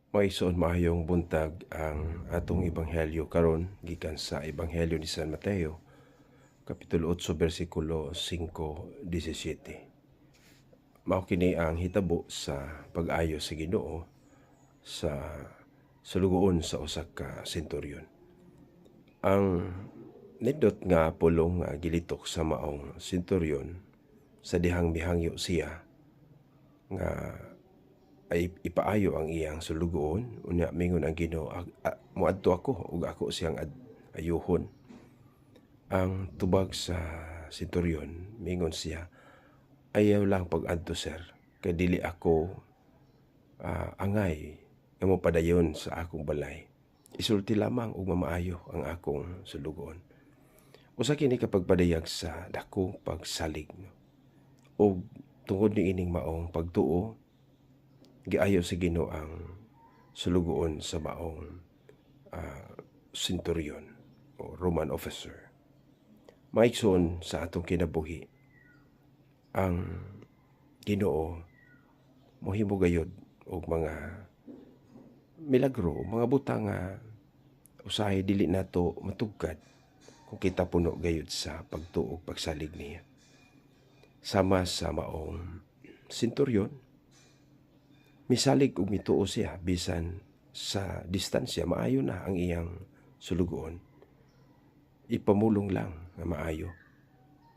Maigsoon maayong buntag ang atong ebanghelyo karon gikan sa ebanghelyo ni San Mateo kapitulo 8 bersikulo 5:17. Mao kini ang hitabo sa pag-ayo sa Ginoo sa sulugoon sa usa ka senturyon. Ang nindot nga pulong nga gilitok sa maong senturyon sa dihang mihangyo siya nga ay ipaayo ang iyang sulugoon, unya mingon ang Ginoo, moadto ako ug ako siyang ayuhon. Ang tubag sa senturyon, mingon siya, ayaw lang pag-adto sir, kay dili ako angay nga mopadayon sa akong balay. Isulti lamang ug mamaayo ang akong sulugoon. Usa kini kapag padayag sa dakong pagsalig, no? O tungod ni ining maong pagtuo, giayo sa Ginoo ang sulugoon sa maong senturyon o Roman officer. Maigsoon sa atong kinabuhi, ang Ginoo mohimo gayud og mga milagro, mga butang nga usahay dili nato matugkad kung kita puno gayud sa pagtuo ug pagsalig niya. Sama sa maong senturyon, misalig ug mituo siya bisan sa distansya, maayo na ang iyang sulugoon. Ipamulong lang nga maayo.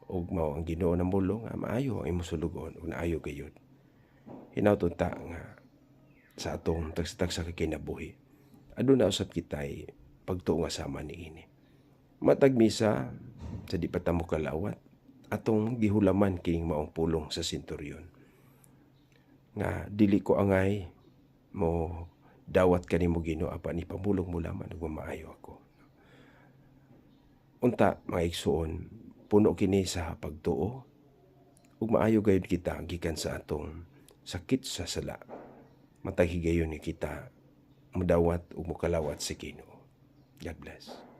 Ug mao ang Ginoo na mulong nga maayo ang imong sulugoon ug naayo gayud. Hinawton ta nga sa atong tagsa-tagsa ka kinabuhi, aduna usab kitay pagtuo nga sama niini. Matag misa sa di pa ta mo kalawat, atong gihulaman kining maong pulong sa senturyon nga dili ko angay mo dawat kanimo Ginoo apan ipamulong mo lamang ug maayo ako. Unta mga igsoon, puno kini sa pagtuo ug maayo gayud kita gikan sa atong sakit sa sala. Matag higayon ni kita modawat ug mokalawat sa Ginoo. God bless.